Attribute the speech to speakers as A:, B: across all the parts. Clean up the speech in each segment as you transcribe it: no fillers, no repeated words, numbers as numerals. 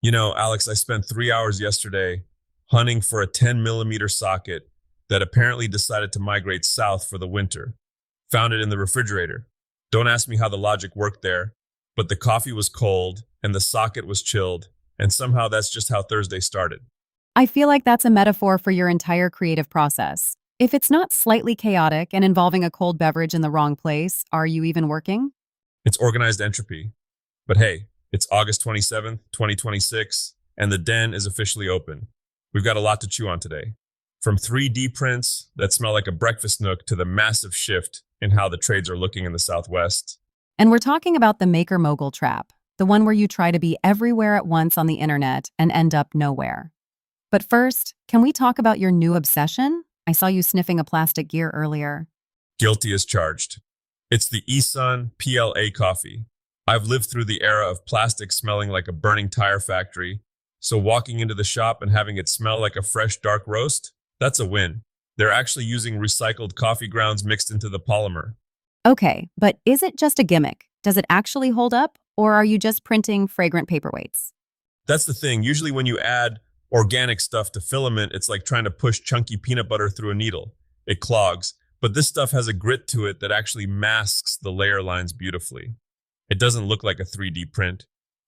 A: Alex, I spent 3 hours yesterday hunting for a 10 millimeter socket that apparently decided to migrate south for the winter. Found it in the refrigerator. Don't ask me how the logic worked there, but the coffee was cold and the socket was chilled, and somehow that's just how Thursday started.
B: I feel like that's a metaphor for your entire creative process. If it's not slightly chaotic and involving a cold beverage in the wrong place, are you even working?
A: It's organized entropy. But hey, it's August 27th, 2026, and the den is officially open. We've got a lot to chew on today. From 3D prints that smell like a breakfast nook to the massive shift in how the trades are looking in the Southwest.
B: And we're talking about the maker mogul trap, the one where you try to be everywhere at once on the internet and end up nowhere. But first, can we talk about your new obsession? I saw you sniffing a plastic gear earlier.
A: Guilty as charged. It's the eSun PLA coffee. I've lived through the era of plastic smelling like a burning tire factory, so walking into the shop and having it smell like a fresh dark roast, that's a win. They're actually using recycled coffee grounds mixed into the polymer.
B: Okay, but is it just a gimmick? Does it actually hold up? Or are you just printing fragrant paperweights?
A: That's the thing. Usually when you add organic stuff to filament, it's like trying to push chunky peanut butter through a needle. It clogs, but this stuff has a grit to it that actually masks the layer lines beautifully. It doesn't look like a 3D print.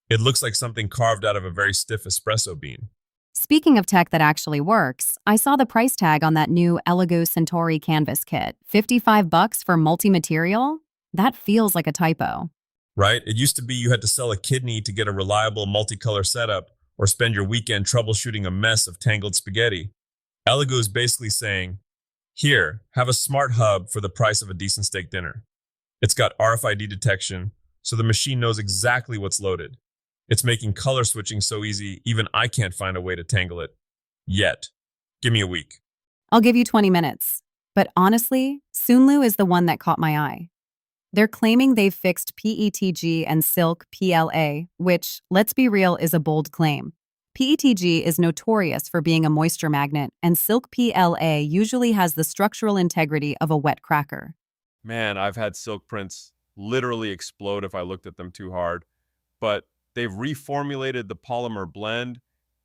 A: It looks like something carved out of a very stiff espresso bean.
B: Speaking of tech that actually works, I saw the price tag on that new Elegoo Centauri canvas kit. 55 bucks for multi-material? That feels like a typo.
A: Right? It used to be you had to sell a kidney to get a reliable multicolor setup or spend your weekend troubleshooting a mess of tangled spaghetti. Elegoo is basically saying, here, have a smart hub for the price of a decent steak dinner. It's got RFID detection, so the machine knows exactly what's loaded. It's making color switching so easy, even I can't find a way to tangle it. Yet. Give me a week.
B: I'll give you 20 minutes. But honestly, Sunlu is the one that caught my eye. They're claiming they've fixed PETG and Silk PLA, which, let's be real, is a bold claim. PETG is notorious for being a moisture magnet, and Silk PLA usually has the structural integrity of a wet cracker.
C: Man, I've had silk prints literally explode if I looked at them too hard. But they've reformulated the polymer blend.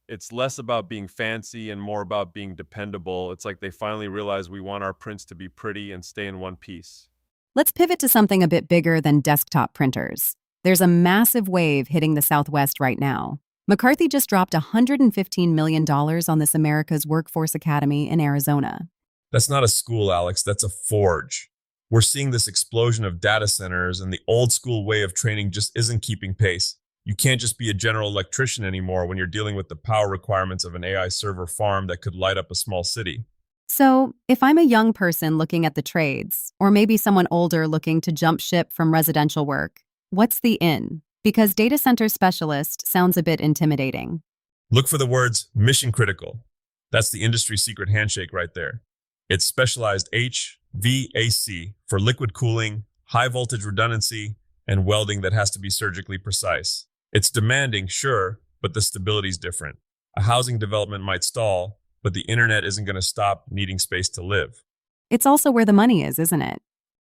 C: It's less about being fancy and more about being dependable. It's like they finally realized we want our prints to be pretty and stay in one piece.
B: Let's pivot to something a bit bigger than desktop printers. There's a massive wave hitting the Southwest right now. McCarthy just dropped $115 million on this America's Workforce Academy in Arizona.
A: That's not a school, Alex. That's a forge. We're seeing this explosion of data centers, and the old school way of training just isn't keeping pace. You can't just be a general electrician anymore when you're dealing with the power requirements of an AI server farm that could light up a small city.
B: So, if I'm a young person looking at the trades, or maybe someone older looking to jump ship from residential work, what's the in? Because data center specialist sounds a bit intimidating.
A: Look for the words mission critical. That's the industry secret handshake right there. It's specialized HVAC for liquid cooling, high voltage redundancy, and welding that has to be surgically precise. It's demanding, sure, but the stability's different. A housing development might stall, but the internet isn't going to stop needing space to live.
B: It's also where the money is, isn't it?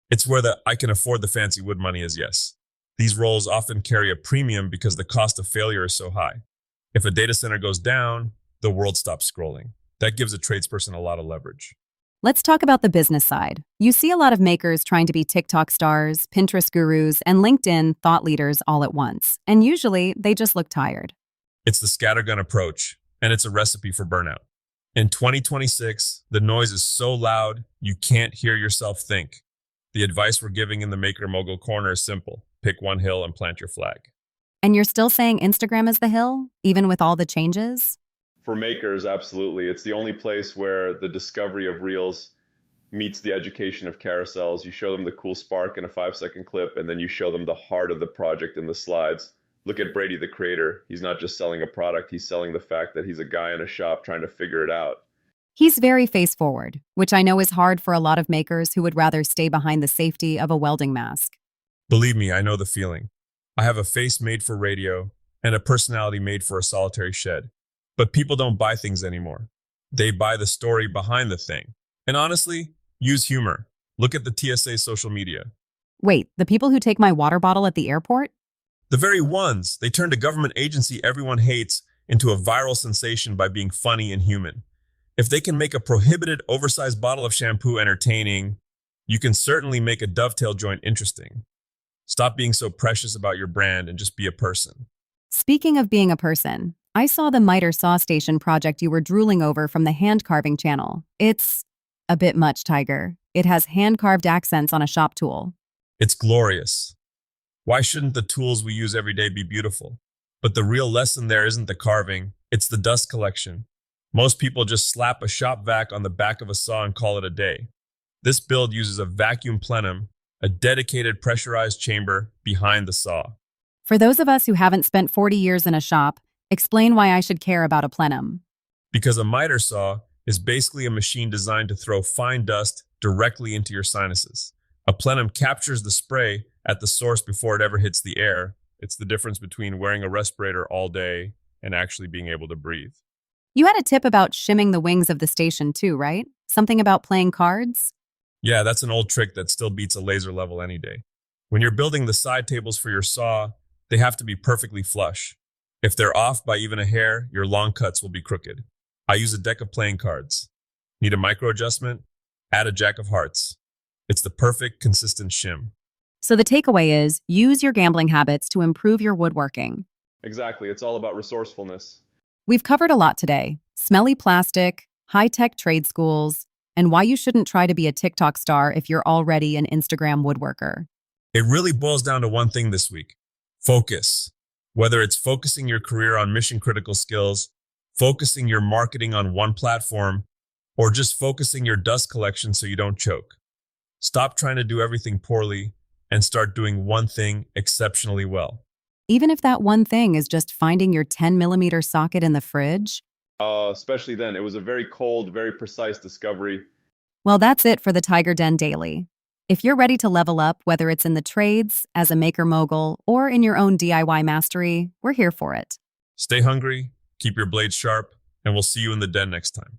A: It's where the I can afford the fancy wood money is, yes. These roles often carry a premium because the cost of failure is so high. If a data center goes down, the world stops scrolling. That gives a tradesperson a lot of leverage.
B: Let's talk about the business side. You see a lot of makers trying to be TikTok stars, Pinterest gurus, and LinkedIn thought leaders all at once. And usually, they just look tired.
A: It's the scattergun approach, and it's a recipe for burnout. In 2026, the noise is so loud, you can't hear yourself think. The advice we're giving in the Maker Mogul Corner is simple. Pick one hill and plant your flag.
B: And you're still saying Instagram is the hill, even with all the changes?
C: For makers, absolutely. It's the only place where the discovery of reels meets the education of carousels. You show them the cool spark in a 5-second clip, and then you show them the heart of the project in the slides. Look at Brady, the creator. He's not just selling a product, he's selling the fact that he's a guy in a shop trying to figure it out.
B: He's very face-forward, which I know is hard for a lot of makers who would rather stay behind the safety of a welding mask.
A: Believe me, I know the feeling. I have a face made for radio and a personality made for a solitary shed. But people don't buy things anymore. They buy the story behind the thing. And honestly, use humor. Look at the TSA social media.
B: Wait, the people who take my water bottle at the airport?
A: The very ones. They turned a government agency everyone hates into a viral sensation by being funny and human. If they can make a prohibited, oversized bottle of shampoo entertaining, you can certainly make a dovetail joint interesting. Stop being so precious about your brand and just be a person.
B: Speaking of being a person, I saw the miter saw station project you were drooling over from the hand carving channel. It's a bit much, Tiger. It has hand-carved accents on a shop tool.
A: It's glorious. Why shouldn't the tools we use every day be beautiful? But the real lesson there isn't the carving, it's the dust collection. Most people just slap a shop vac on the back of a saw and call it a day. This build uses a vacuum plenum, a dedicated pressurized chamber behind the saw.
B: For those of us who haven't spent 40 years in a shop, explain why I should care about a plenum.
A: Because a miter saw is basically a machine designed to throw fine dust directly into your sinuses. A plenum captures the spray at the source before it ever hits the air. It's the difference between wearing a respirator all day and actually being able to breathe.
B: You had a tip about shimming the wings of the station too, right? Something about playing cards?
A: Yeah, that's an old trick that still beats a laser level any day. When you're building the side tables for your saw, they have to be perfectly flush. If they're off by even a hair, your long cuts will be crooked. I use a deck of playing cards. Need a micro adjustment? Add a jack of hearts. It's the perfect, consistent shim.
B: So the takeaway is, use your gambling habits to improve your woodworking.
C: Exactly. It's all about resourcefulness.
B: We've covered a lot today. Smelly plastic, high-tech trade schools, and why you shouldn't try to be a TikTok star if you're already an Instagram woodworker.
A: It really boils down to one thing this week: focus. Whether it's focusing your career on mission-critical skills, focusing your marketing on one platform, or just focusing your dust collection so you don't choke. Stop trying to do everything poorly and start doing one thing exceptionally well.
B: Even if that one thing is just finding your 10mm socket in the fridge.
C: Especially then, it was a very cold, very precise discovery.
B: Well, that's it for the TigerDen Daily. If you're ready to level up, whether it's in the trades, as a maker mogul, or in your own DIY mastery, we're here for it.
A: Stay hungry, keep your blades sharp, and we'll see you in the den next time.